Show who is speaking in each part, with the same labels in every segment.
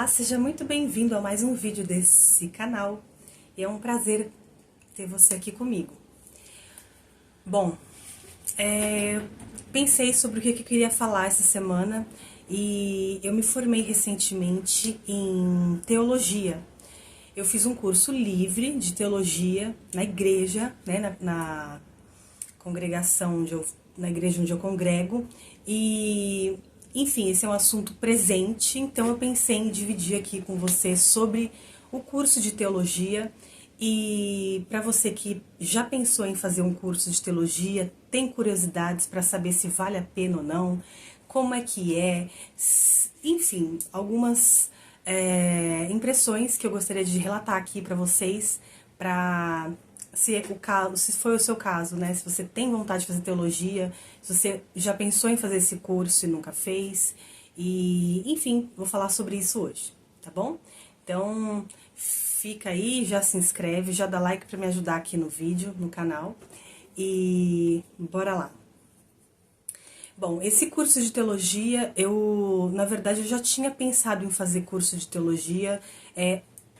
Speaker 1: Olá, seja muito bem-vindo a mais um vídeo desse canal. É um prazer ter você aqui comigo. Bom, pensei sobre o que eu queria falar essa semana e eu me formei recentemente em teologia. Eu fiz um curso livre de teologia na igreja, né, na congregação na igreja onde eu congrego e enfim, esse é um assunto presente, então eu pensei em dividir aqui com você sobre o curso de teologia. E para você que já pensou em fazer um curso de teologia, tem curiosidades para saber se vale a pena ou não, como é que é, enfim, algumas impressões que eu gostaria de relatar aqui para vocês, para se é o caso, se foi o seu caso, né? Se você tem vontade de fazer teologia, se você já pensou em fazer esse curso e nunca fez, e enfim, vou falar sobre isso hoje, tá bom? Então, fica aí, já se inscreve, já dá like para me ajudar aqui no vídeo, no canal, e bora lá. Bom, esse curso de teologia, na verdade, eu já tinha pensado em fazer curso de teologia,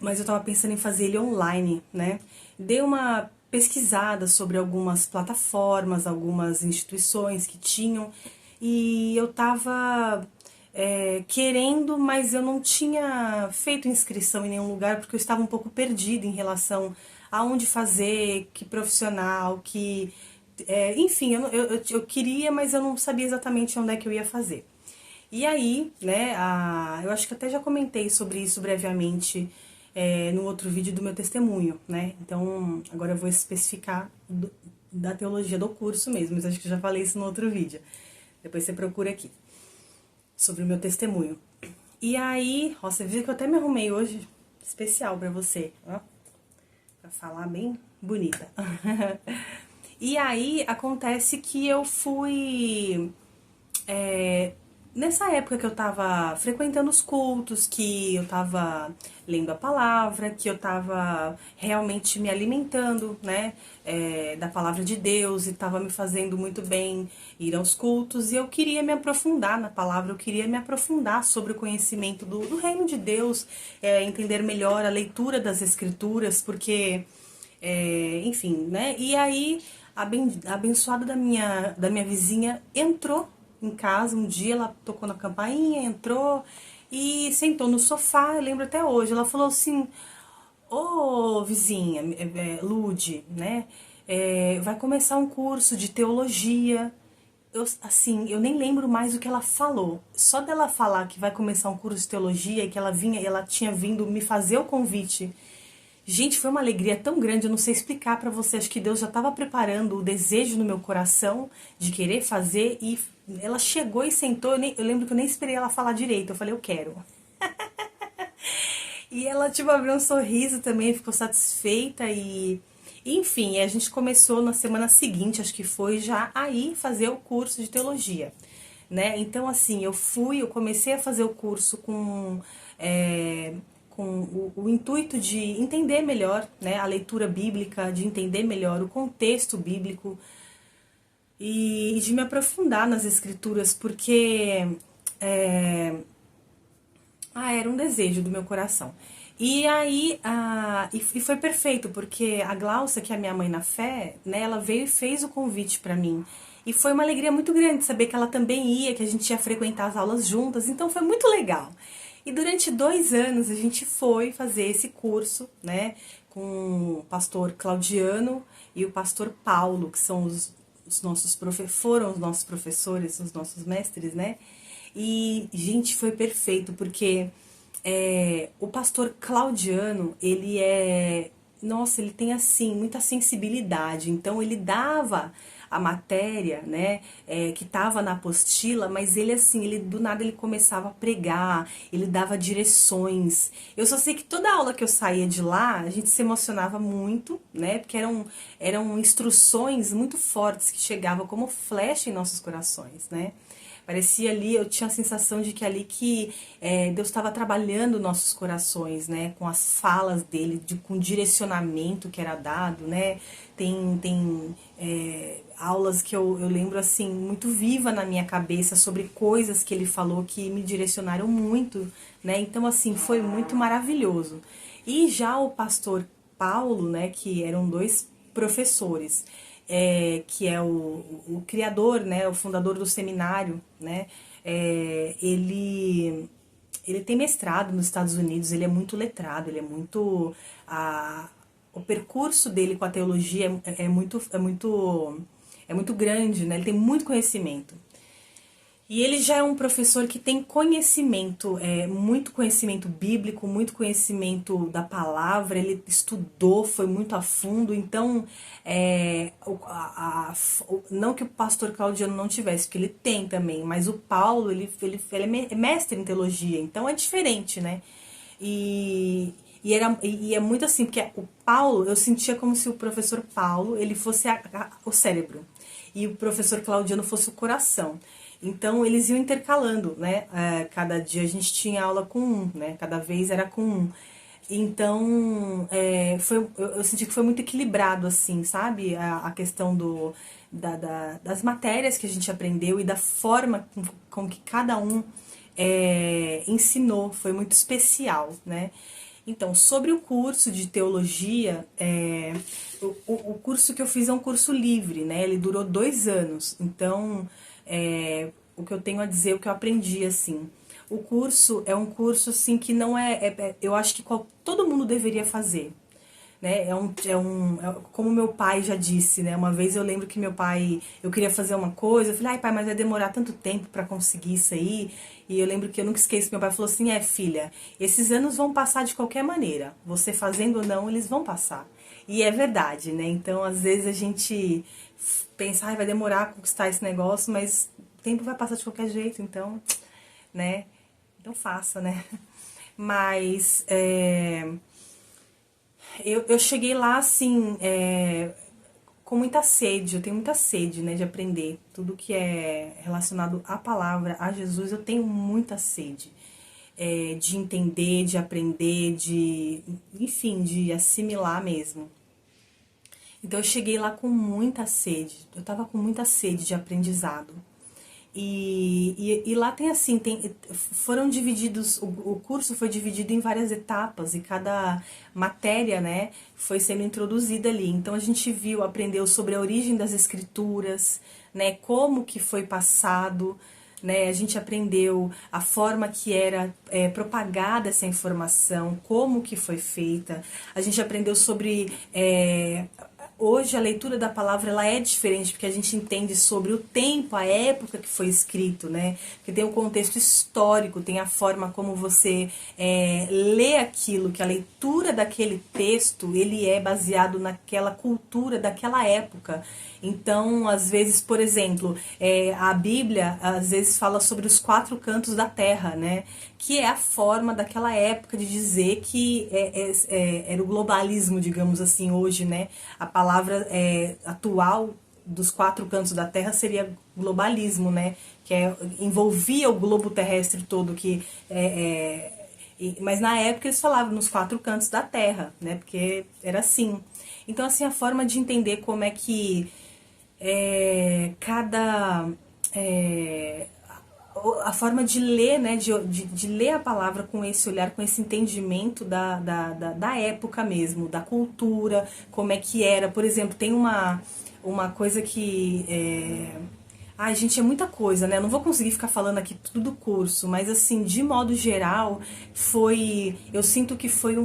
Speaker 1: mas eu estava pensando em fazer ele online, né? Dei uma pesquisada sobre algumas plataformas, algumas instituições que tinham, e eu estava querendo, mas eu não tinha feito inscrição em nenhum lugar, porque eu estava um pouco perdida em relação a onde fazer, que profissional, enfim, eu queria, mas eu não sabia exatamente onde é que eu ia fazer. E aí, né, eu acho que até já comentei sobre isso brevemente no outro vídeo do meu testemunho, né? Então, agora eu vou especificar da teologia do curso mesmo, mas acho que eu já falei isso no outro vídeo. Depois você procura aqui, sobre o meu testemunho. E aí, ó, você viu que eu até me arrumei hoje, especial pra você, ó, pra falar bem bonita. E aí, acontece que eu fui... nessa época que eu tava frequentando os cultos, que eu tava lendo a palavra, que eu tava realmente me alimentando, né, da palavra de Deus, e tava me fazendo muito bem ir aos cultos, e eu queria me aprofundar na palavra, eu queria me aprofundar sobre o conhecimento do reino de Deus, entender melhor a leitura das escrituras, porque, enfim, né, e aí a abençoada da minha vizinha entrou em casa um dia, ela tocou na campainha, entrou e sentou no sofá, eu lembro até hoje. Ela falou assim: ô vizinha, Lude, né? Vai começar um curso de teologia. Eu nem lembro mais o que ela falou. Só dela falar que vai começar um curso de teologia e que ela tinha vindo me fazer o convite. Gente, foi uma alegria tão grande, eu não sei explicar pra você. Acho que Deus já estava preparando o desejo no meu coração de querer fazer, e ela chegou e sentou. Eu lembro que eu nem esperei ela falar direito. Eu falei: eu quero. E ela, tipo, abriu um sorriso também, ficou satisfeita e... Enfim, a gente começou na semana seguinte, acho que foi, já aí fazer o curso de teologia, né? Então, assim, eu comecei a fazer o curso com o intuito de entender melhor, né, a leitura bíblica, de entender melhor o contexto bíblico e de me aprofundar nas escrituras, porque era um desejo do meu coração. E aí, e foi perfeito, porque a Glaucia, que é a minha mãe na fé, né, ela veio e fez o convite para mim. E foi uma alegria muito grande saber que ela também ia, que a gente ia frequentar as aulas juntas, então foi muito legal. E durante 2 anos a gente foi fazer esse curso, né, com o pastor Claudiano e o pastor Paulo, que são foram os nossos professores, os nossos mestres, né? E, gente, foi perfeito, porque o pastor Claudiano, nossa, ele tem, assim, muita sensibilidade. Então, ele dava a matéria, né, que estava na apostila, mas ele, assim, do nada ele começava a pregar, ele dava direções. Eu só sei que toda aula que eu saía de lá, a gente se emocionava muito, né, porque eram instruções muito fortes que chegavam como flecha em nossos corações, né. Parecia ali, eu tinha a sensação de que ali que Deus estava trabalhando nossos corações, né? Com as falas dele, com o direcionamento que era dado, né? Tem aulas que eu lembro assim, muito viva na minha cabeça sobre coisas que ele falou que me direcionaram muito, né? Então, assim, foi muito maravilhoso. E já o pastor Paulo, né, que eram dois professores, que é o criador, né, o fundador do seminário, né, ele tem mestrado nos Estados Unidos, ele é muito letrado, ele é muito o percurso dele com a teologia é muito grande, né, ele tem muito conhecimento. E ele já é um professor que tem conhecimento, muito conhecimento bíblico, muito conhecimento da palavra, ele estudou, foi muito a fundo, então, não que o pastor Claudiano não tivesse, porque ele tem também, mas o Paulo, ele é mestre em teologia, então é diferente, né? E é muito assim, porque o Paulo, eu sentia como se o professor Paulo, ele fosse o cérebro, e o professor Claudiano fosse o coração. Então, eles iam intercalando, né? Cada dia a gente tinha aula com um, né? Cada vez era com um. Então, eu senti que foi muito equilibrado, assim, sabe? A questão das matérias que a gente aprendeu e da forma com que cada um ensinou. Foi muito especial, né? Então, sobre o curso de teologia, o curso que eu fiz é um curso livre, né? Ele durou 2 anos. Então, o que eu tenho a dizer, o que eu aprendi, assim. O curso é um curso, assim, que não eu acho que todo mundo deveria fazer, né? Como meu pai já disse, né? Uma vez eu lembro que meu pai, eu queria fazer uma coisa, eu falei, ai pai, mas vai demorar tanto tempo pra conseguir isso aí. E eu lembro que eu nunca esqueço, meu pai falou assim, filha, esses anos vão passar de qualquer maneira, você fazendo ou não, eles vão passar. E é verdade, né? Então, às vezes a gente pensa, ai, vai demorar a conquistar esse negócio, mas o tempo vai passar de qualquer jeito, então, né? Então faça, né? Mas eu cheguei lá assim, com muita sede, eu tenho muita sede, né, de aprender. Tudo que é relacionado à palavra, a Jesus, eu tenho muita sede. De entender, de aprender, enfim, de assimilar mesmo. Então eu cheguei lá com muita sede, eu tava com muita sede de aprendizado. E lá tem assim, foram divididos, o curso foi dividido em várias etapas e cada matéria, né, foi sendo introduzida ali. Então a gente aprendeu sobre a origem das escrituras, né, como que foi passado, né, a gente aprendeu a forma que era propagada essa informação, como que foi feita, a gente aprendeu sobre hoje a leitura da palavra ela é diferente, porque a gente entende sobre o tempo, a época que foi escrito, né? Porque tem um contexto histórico, tem a forma como você lê aquilo, que a leitura daquele texto, ele é baseado naquela cultura daquela época. Então, às vezes, por exemplo, a Bíblia, às vezes, fala sobre os 4 cantos da terra, né? Que é a forma daquela época de dizer que era o globalismo, digamos assim, hoje, né? A palavra atual dos 4 cantos da terra seria globalismo, né? Que envolvia o globo terrestre todo, mas na época eles falavam nos 4 cantos da terra, né? Porque era assim. Então, assim, a forma de entender como é que a forma de ler, né, de ler a palavra com esse olhar, com esse entendimento da época mesmo, da cultura, como é que era. Por exemplo, tem uma coisa que ai, gente, é muita coisa, né? Eu não vou conseguir ficar falando aqui tudo do curso, mas assim, de modo geral, eu sinto que foi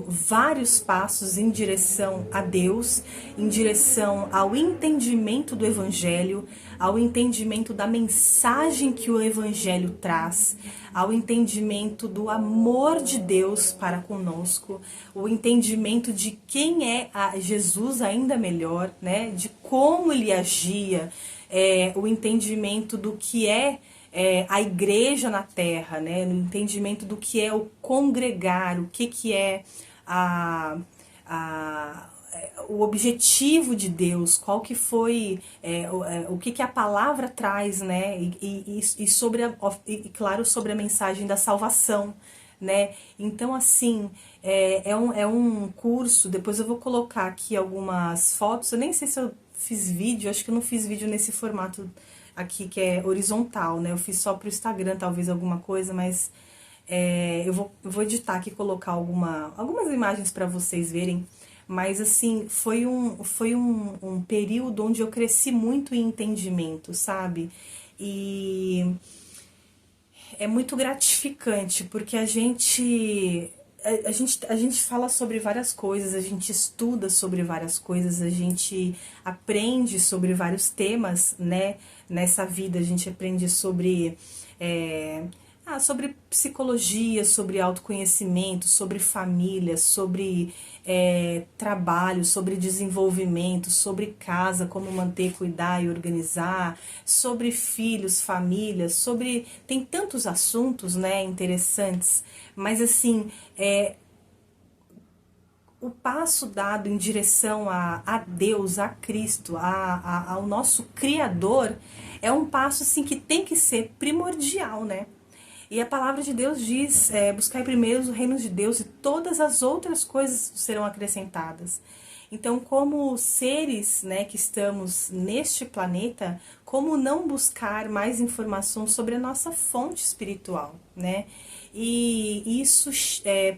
Speaker 1: vários passos em direção a Deus, em direção ao entendimento do Evangelho, ao entendimento da mensagem que o Evangelho traz, ao entendimento do amor de Deus para conosco, o entendimento de quem é Jesus ainda melhor, né? De como ele agia, o entendimento do que a igreja na terra, né? No entendimento do que é o congregar, o que é o objetivo de Deus, qual que foi, o que que a palavra traz, né? E sobre e claro, sobre a mensagem da salvação, né? Então, assim, é um curso, depois eu vou colocar aqui algumas fotos, eu nem sei se eu fiz vídeo, acho que eu não fiz vídeo nesse formato aqui, que é horizontal, né? Eu fiz só pro Instagram, talvez, alguma coisa, mas eu vou editar aqui, colocar algumas imagens para vocês verem. Mas, assim, foi um período onde eu cresci muito em entendimento, sabe? E é muito gratificante, porque a gente fala sobre várias coisas, a gente estuda sobre várias coisas, a gente aprende sobre vários temas, né? Nessa vida a gente aprende sobre psicologia, sobre autoconhecimento, sobre família, sobre trabalho, sobre desenvolvimento, sobre casa, como manter, cuidar e organizar, sobre filhos, família, sobre... Tem tantos assuntos, né, interessantes, mas assim, o passo dado em direção a Deus, a Cristo, ao nosso Criador, é um passo assim que tem que ser primordial, né? E a palavra de Deus diz, buscai primeiro o reino de Deus e todas as outras coisas serão acrescentadas. Então, como seres, né, que estamos neste planeta, como não buscar mais informação sobre a nossa fonte espiritual, né? E isso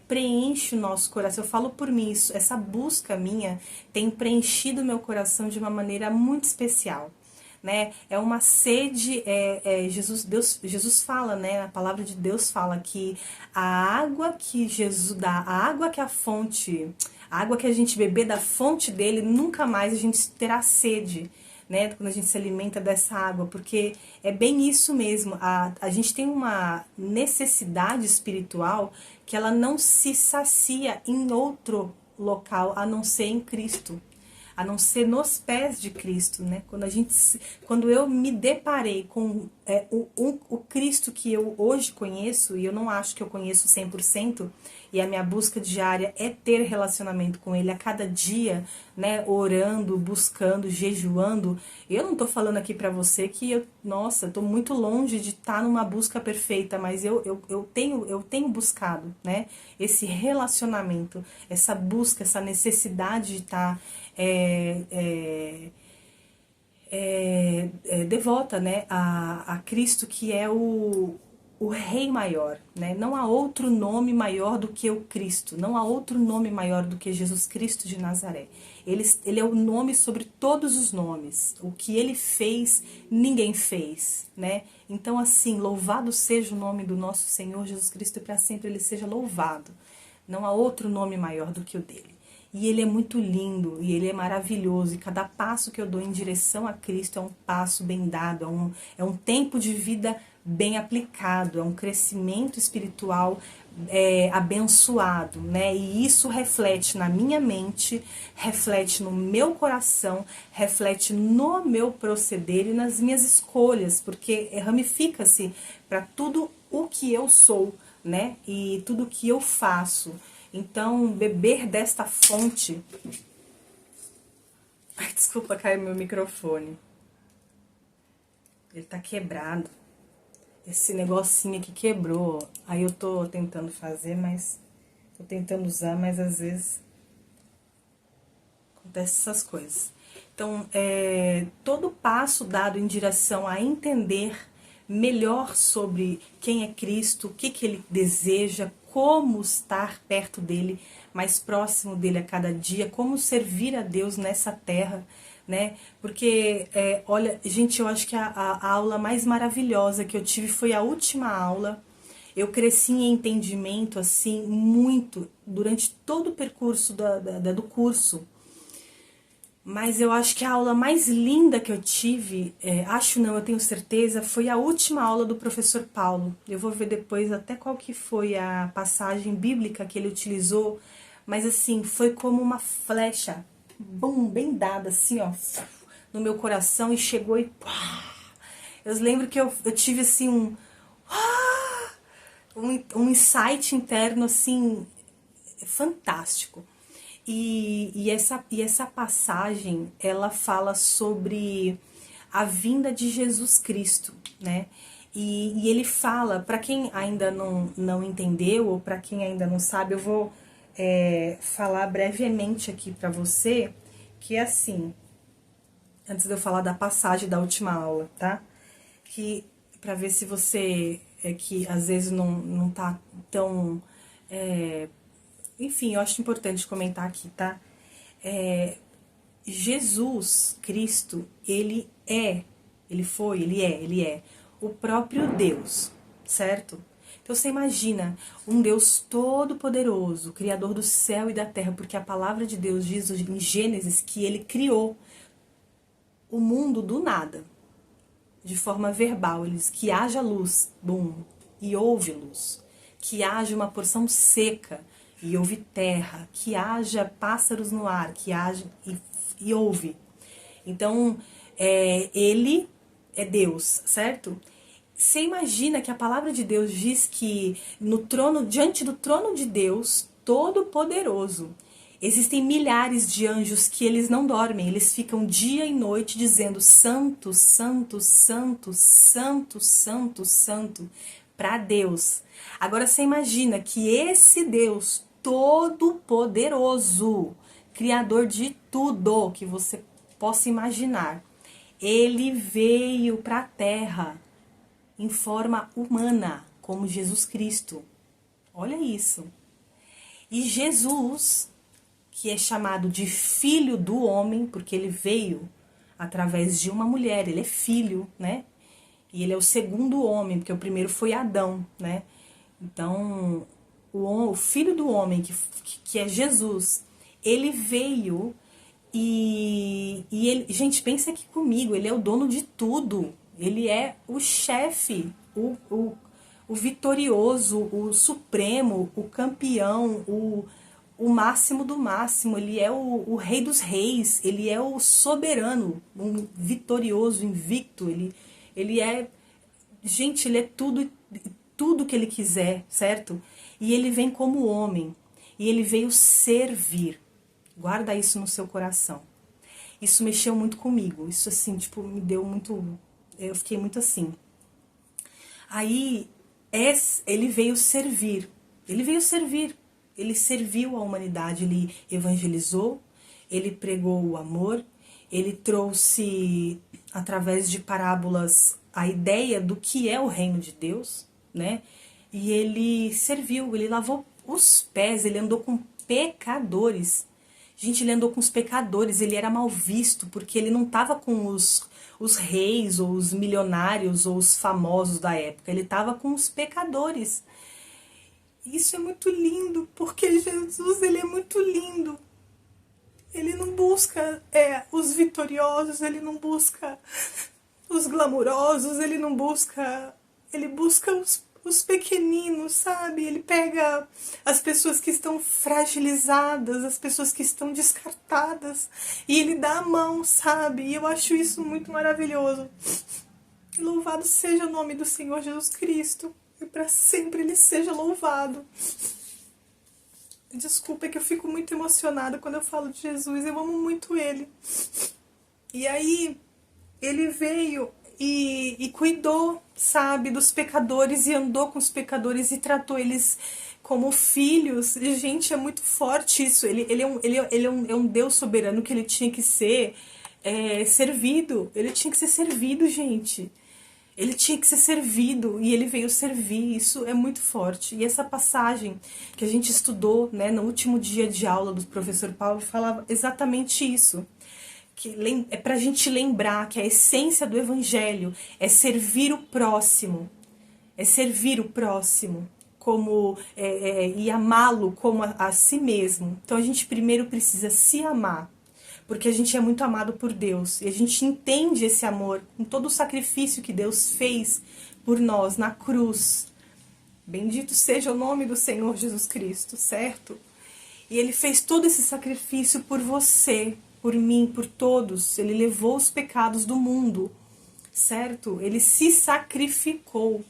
Speaker 1: preenche o nosso coração. Eu falo por mim, essa busca minha tem preenchido o meu coração de uma maneira muito especial. Né? É uma sede, Jesus fala, né? A palavra de Deus fala que a água que Jesus dá, a água que a água que a gente beber da fonte dele, nunca mais a gente terá sede, né? Quando a gente se alimenta dessa água, porque é bem isso mesmo, a gente tem uma necessidade espiritual que ela não se sacia em outro local, a não ser em Cristo, a não ser nos pés de Cristo, né? Quando eu me deparei com o Cristo que eu hoje conheço, e eu não acho que eu conheço 100%, e a minha busca diária é ter relacionamento com Ele a cada dia, né? Orando, buscando, jejuando. Eu não tô falando aqui pra você que nossa, tô muito longe de estar numa busca perfeita, mas eu tenho buscado, né? Esse relacionamento, essa busca, essa necessidade de estar devota, né, a Cristo, que é o Rei maior, né? Não há outro nome maior do que o Cristo, não há outro nome maior do que Jesus Cristo de Nazaré. Ele é o nome sobre todos os nomes. O que ele fez, ninguém fez, né? Então, assim, louvado seja o nome do nosso Senhor Jesus Cristo, e para sempre ele seja louvado. Não há outro nome maior do que o dele. E ele é muito lindo, e ele é maravilhoso, e cada passo que eu dou em direção a Cristo é um passo bem dado, é um tempo de vida bem aplicado, é um crescimento espiritual abençoado, né? E isso reflete na minha mente, reflete no meu coração, reflete no meu proceder e nas minhas escolhas, porque ramifica-se para tudo o que eu sou, né? E tudo o que eu faço. Então, beber desta fonte... Ai, desculpa, caiu meu microfone. Ele tá quebrado. Esse negocinho aqui quebrou. Aí eu tô tentando fazer, mas... Tô tentando usar, mas às vezes... Acontece essas coisas. Então, todo passo dado em direção a entender melhor sobre quem é Cristo, o que que ele deseja, como estar perto dele, mais próximo dele a cada dia, como servir a Deus nessa terra, né? Porque, olha, gente, eu acho que a aula mais maravilhosa que eu tive foi a última aula. Eu cresci em entendimento, assim, muito, durante todo o percurso do curso. Mas eu acho que a aula mais linda que eu tive, acho não, eu tenho certeza, foi a última aula do professor Paulo. Eu vou ver depois até qual que foi a passagem bíblica que ele utilizou, mas assim, foi como uma flecha, bum, bem dada, assim, ó, no meu coração, e chegou e pá! Eu lembro que eu tive assim um insight interno, assim, fantástico. E essa passagem, ela fala sobre a vinda de Jesus Cristo, né? E ele fala, para quem ainda não entendeu, ou para quem ainda não sabe, eu vou falar brevemente aqui para você, que é assim, antes de eu falar da passagem da última aula, tá? Que para ver se você, que às vezes não tá tão... enfim, eu acho importante comentar aqui, tá? Jesus Cristo, ele é o próprio Deus, certo? Então você imagina um Deus todo-poderoso, criador do céu e da terra, porque a palavra de Deus diz em Gênesis que ele criou o mundo do nada, de forma verbal. Ele diz que haja luz, bum, e houve luz. Que haja uma porção seca, e houve terra. Que haja pássaros no ar, que haja e houve. Então, ele é Deus, certo? Você imagina que a palavra de Deus diz que diante do trono de Deus, todo-poderoso, existem milhares de anjos que eles não dormem, eles ficam dia e noite dizendo santo, santo, santo, santo, santo, santo, para Deus. Agora você imagina que esse Deus todo-poderoso, criador de tudo que você possa imaginar, ele veio para a Terra em forma humana, como Jesus Cristo. Olha isso. E Jesus, que é chamado de filho do homem, porque ele veio através de uma mulher, ele é filho, né? E ele é o segundo homem, porque o primeiro foi Adão, né? Então, o filho do homem, que é Jesus, ele veio e ele... Gente, pensa aqui comigo, ele é o dono de tudo. Ele é o chefe, o vitorioso, o supremo, o campeão, o máximo do máximo. Ele é o rei dos reis, ele é o soberano, um vitorioso, invicto. Ele é... Gente, ele é tudo que ele quiser, certo? E ele vem como homem, e ele veio servir. Guarda isso no seu coração. Isso mexeu muito comigo, isso assim, tipo, me deu muito... Eu fiquei muito assim. Aí, ele veio servir. Ele veio servir. Ele serviu a humanidade, ele evangelizou, ele pregou o amor, ele trouxe, através de parábolas, a ideia do que é o reino de Deus, né? E ele serviu, ele lavou os pés, ele andou com pecadores. Gente, ele andou com os pecadores, ele era mal visto, porque ele não estava com os reis, ou os milionários, ou os famosos da época. Ele estava com os pecadores. Isso é muito lindo, porque Jesus, ele é muito lindo. Ele não busca os vitoriosos, ele não busca os glamurosos, ele não busca... Ele busca os pequeninos, sabe? Ele pega as pessoas que estão fragilizadas, as pessoas que estão descartadas, e ele dá a mão, sabe? E eu acho isso muito maravilhoso. E louvado seja o nome do Senhor Jesus Cristo, e para sempre ele seja louvado. Desculpa, é que eu fico muito emocionada quando eu falo de Jesus, eu amo muito ele. E aí, ele veio e cuidou, sabe, dos pecadores, e andou com os pecadores e tratou eles como filhos. E, gente, é muito forte isso. Ele é um Deus soberano, que ele tinha que ser servido. Ele tinha que ser servido, gente. Ele tinha que ser servido, e ele veio servir. Isso é muito forte. E essa passagem que a gente estudou, né, no último dia de aula do professor Paulo, falava exatamente isso. Que é pra gente lembrar que a essência do evangelho é servir o próximo. É servir o próximo como e amá-lo como a si mesmo. Então a gente primeiro precisa se amar, porque a gente é muito amado por Deus, e a gente entende esse amor com todo o sacrifício que Deus fez por nós na cruz. Bendito seja o nome do Senhor Jesus Cristo, certo? E ele fez todo esse sacrifício por você, por mim, por todos. Ele levou os pecados do mundo, certo? Ele se sacrificou,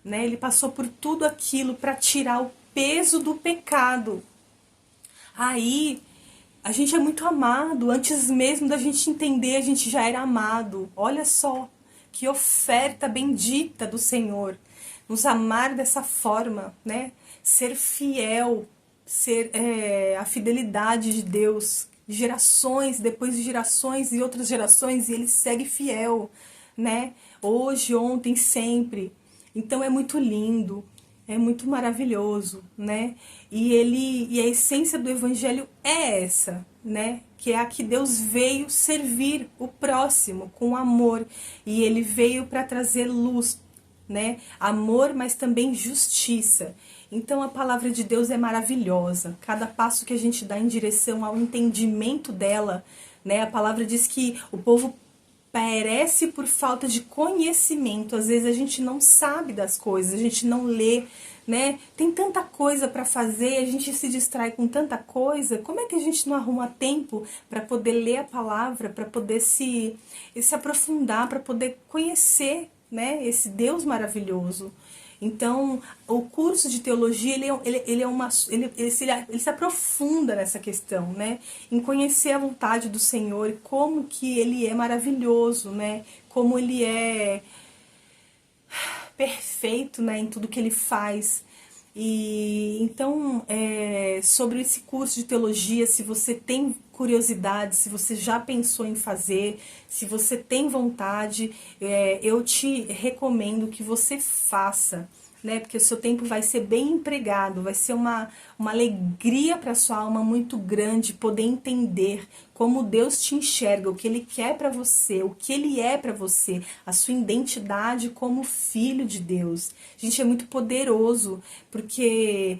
Speaker 1: né? Ele passou por tudo aquilo para tirar o peso do pecado. Aí, A gente é muito amado, antes mesmo da gente entender, a gente já era amado. Olha só, que oferta bendita do Senhor. Nos amar dessa forma, né? Ser fiel, ser a fidelidade de Deus, gerações, depois de gerações e outras gerações, e Ele segue fiel, né? Hoje, ontem, sempre. Então é muito lindo, é muito maravilhoso, né? E a essência do Evangelho é essa, né? Que é a que Deus veio servir o próximo com amor, e Ele veio para trazer luz, né? Amor, mas também justiça. Então a palavra de Deus é maravilhosa. Cada passo que a gente dá em direção ao entendimento dela, né? A palavra diz que o povo perece por falta de conhecimento. Às vezes a gente não sabe das coisas, a gente não lê, né? Tem tanta coisa para fazer, a gente se distrai com tanta coisa. Como é que a gente não arruma tempo para poder ler a palavra, para poder se aprofundar, para poder conhecer, né, esse Deus maravilhoso? Então, o curso de teologia, ele se aprofunda nessa questão, né? Em conhecer a vontade do Senhor, e como que Ele é maravilhoso, né? Como Ele é perfeito, né, em tudo que Ele faz. E então, sobre esse curso de teologia, se você tem curiosidade, se você já pensou em fazer, se você tem vontade, eu te recomendo que você faça, né? Porque o seu tempo vai ser bem empregado, vai ser uma alegria para sua alma muito grande poder entender como Deus te enxerga, o que Ele quer para você, o que Ele é para você, a sua identidade como filho de Deus. Gente, é muito poderoso, porque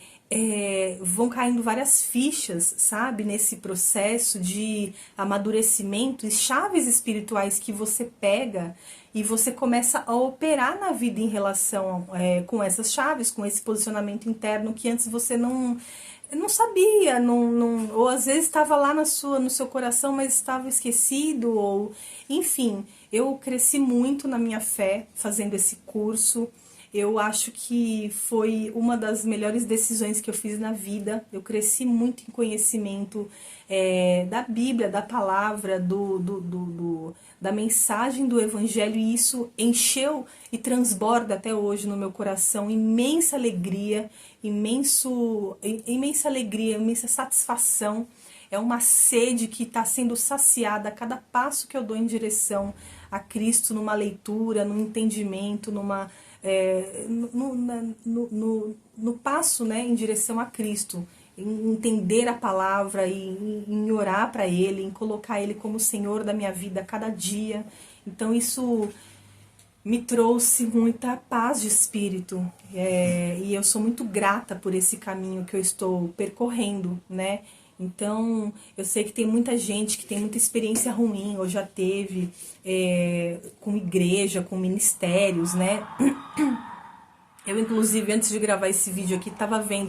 Speaker 1: vão caindo várias fichas, sabe, nesse processo de amadurecimento, e chaves espirituais que você pega e você começa a operar na vida em relação com essas chaves, com esse posicionamento interno que antes você não sabia, ou às vezes estava lá no seu coração, mas estava esquecido, ou enfim. Eu cresci muito na minha fé fazendo esse curso. Eu acho que foi uma das melhores decisões que eu fiz na vida. Eu cresci muito em conhecimento da Bíblia, da palavra, da mensagem do Evangelho, e isso encheu e transborda até hoje no meu coração imensa alegria, imensa alegria, imensa satisfação. É uma sede que está sendo saciada a cada passo que eu dou em direção a Cristo, numa leitura, num entendimento, no passo, né, em direção a Cristo, em entender a palavra, em orar para Ele, em colocar Ele como Senhor da minha vida a cada dia. Então isso me trouxe muita paz de espírito, e eu sou muito grata por esse caminho que eu estou percorrendo, né? Então, eu sei que tem muita gente que tem muita experiência ruim, ou já teve, com igreja, com ministérios, né? Eu, inclusive, antes de gravar esse vídeo aqui,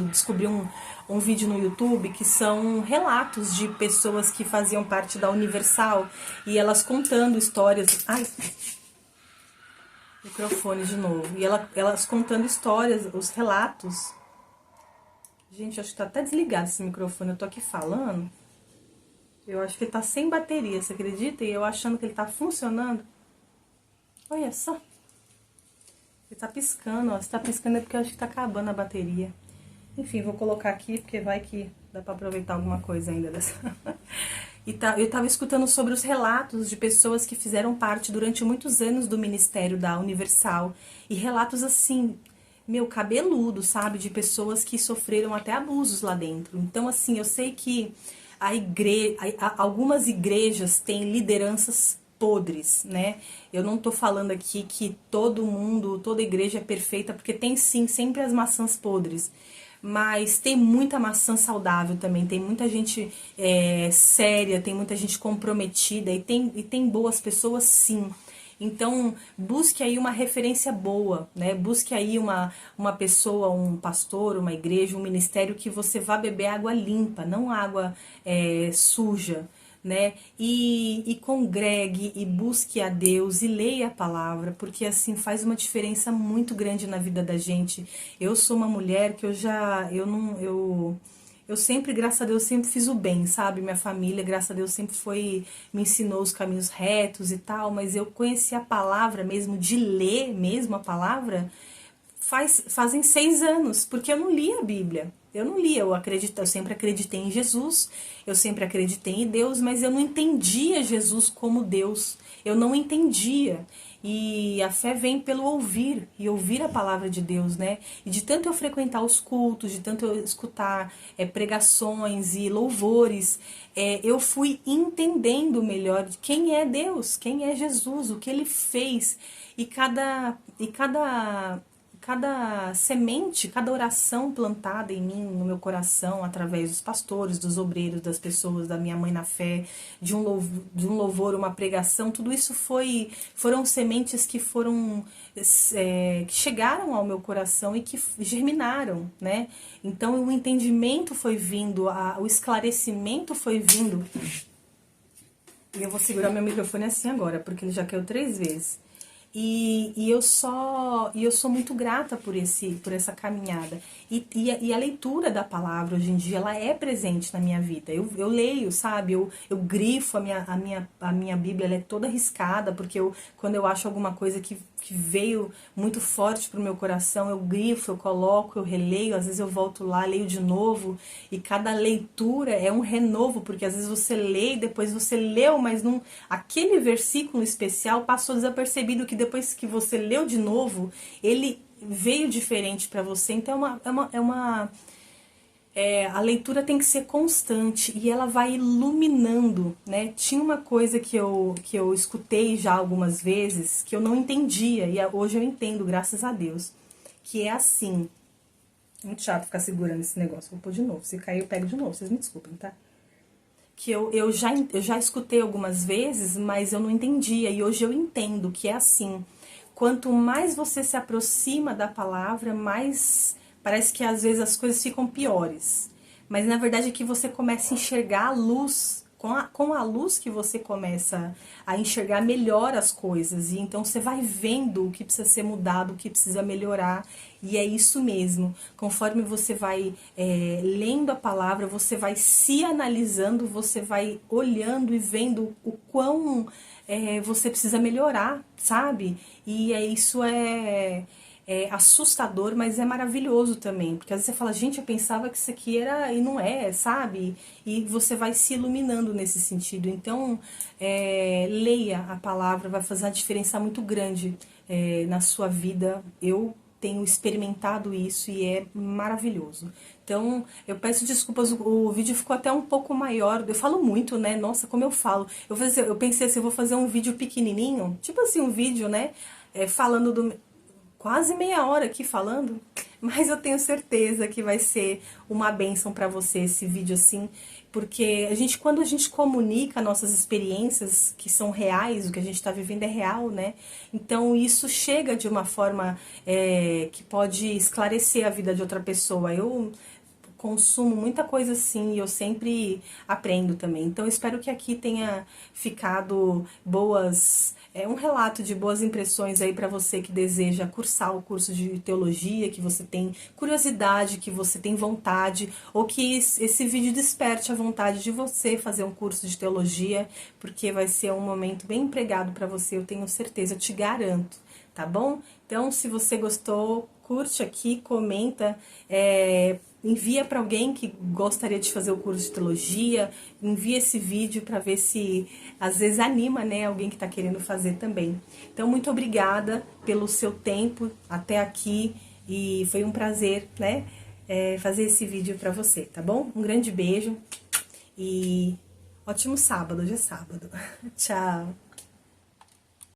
Speaker 1: descobri um vídeo no YouTube que são relatos de pessoas que faziam parte da Universal, e elas contando histórias... Ai, microfone de novo. E elas contando histórias, os relatos... Gente, acho que tá até desligado esse microfone, eu tô aqui falando. Eu acho que ele tá sem bateria, você acredita? E eu achando que ele tá funcionando. Olha só. Ele tá piscando, ó. Se tá piscando é porque eu acho que tá acabando a bateria. Enfim, vou colocar aqui, porque vai que dá pra aproveitar alguma coisa ainda dessa. Eu tava escutando sobre os relatos de pessoas que fizeram parte durante muitos anos do ministério da Universal. E relatos assim... cabeludo, sabe? De pessoas que sofreram até abusos lá dentro. Então, assim, eu sei que algumas igrejas têm lideranças podres, né? Eu não tô falando aqui que toda igreja é perfeita, porque tem sim, sempre as maçãs podres. Mas tem muita maçã saudável também, tem muita gente séria, tem muita gente comprometida, e tem boas pessoas sim. Então, busque aí uma referência boa, né? Busque aí uma pessoa, um pastor, uma igreja, um ministério que você vá beber água limpa, não água suja, né? E congregue e busque a Deus e leia a palavra, porque assim faz uma diferença muito grande na vida da gente. Eu sou uma mulher que eu sempre, graças a Deus, sempre fiz o bem, sabe? Minha família, graças a Deus, sempre me ensinou os caminhos retos e tal, mas eu conheci a palavra mesmo, de ler mesmo a palavra, fazem 6 anos, porque eu não lia a Bíblia. Eu não lia, eu sempre acreditei em Jesus, eu sempre acreditei em Deus, mas eu não entendia Jesus como Deus. Eu não entendia. E a fé vem pelo ouvir, e ouvir a palavra de Deus, né? E de tanto eu frequentar os cultos, de tanto eu escutar pregações e louvores, eu fui entendendo melhor de quem é Deus, quem é Jesus, o que Ele fez. Cada semente, cada oração plantada em mim, no meu coração, através dos pastores, dos obreiros, das pessoas, da minha mãe na fé, de um louvor, uma pregação, tudo isso foram sementes que que chegaram ao meu coração e que germinaram, né? Então o entendimento foi vindo, o esclarecimento foi vindo. E eu vou segurar meu microfone assim agora, porque ele já caiu 3 vezes. E eu sou muito grata por essa caminhada. E a leitura da palavra hoje em dia, ela é presente na minha vida. Eu leio, sabe? Eu grifo a minha Bíblia, ela é toda riscada, porque quando eu acho alguma coisa que veio muito forte pro meu coração, eu grifo, eu coloco, eu releio, às vezes eu volto lá, leio de novo, e cada leitura é um renovo, porque às vezes você lê e depois você leu, mas aquele versículo especial passou desapercebido, que depois que você leu de novo, ele veio diferente para você. Então a leitura tem que ser constante e ela vai iluminando, né? Tinha uma coisa que eu escutei já algumas vezes que eu não entendia, e hoje eu entendo, graças a Deus, que é assim. Muito chato ficar segurando esse negócio. Vou pôr de novo. Se cair, eu pego de novo. Vocês me desculpem, tá? Que eu já escutei algumas vezes, mas eu não entendia. E hoje eu entendo que é assim. Quanto mais você se aproxima da palavra, mais parece que às vezes as coisas ficam piores. Mas na verdade é que você começa a enxergar a luz. Com a luz que você começa a enxergar melhor as coisas. E então você vai vendo o que precisa ser mudado, o que precisa melhorar. E é isso mesmo. Conforme você vai lendo a palavra, você vai se analisando, você vai olhando e vendo o quão você precisa melhorar, sabe? E isso é assustador, mas é maravilhoso também, porque às vezes você fala, gente, eu pensava que isso aqui era, e não é, sabe? E você vai se iluminando nesse sentido. Então, leia a palavra, vai fazer uma diferença muito grande na sua vida. Eu tenho experimentado isso e é maravilhoso. Então, eu peço desculpas, o vídeo ficou até um pouco maior, eu falo muito, né? Nossa, como eu falo. Eu pensei assim, eu vou fazer um vídeo pequenininho, tipo assim, um vídeo, né? Falando quase meia hora aqui falando, mas eu tenho certeza que vai ser uma bênção para você esse vídeo assim, porque quando a gente comunica nossas experiências que são reais, o que a gente está vivendo é real, né? Então isso chega de uma forma que pode esclarecer a vida de outra pessoa. Eu consumo muita coisa assim e eu sempre aprendo também. Então eu espero que aqui tenha ficado um relato de boas impressões aí para você que deseja cursar o curso de teologia, que você tem curiosidade, que você tem vontade, ou que esse vídeo desperte a vontade de você fazer um curso de teologia, porque vai ser um momento bem empregado para você, eu tenho certeza, eu te garanto, tá bom? Então, se você gostou, curte aqui, comenta, envia para alguém que gostaria de fazer o curso de teologia, envia esse vídeo para ver se às vezes anima, né, alguém que está querendo fazer também. Então, muito obrigada pelo seu tempo até aqui e foi um prazer, né, fazer esse vídeo para você, tá bom? Um grande beijo e ótimo sábado, hoje é sábado. Tchau!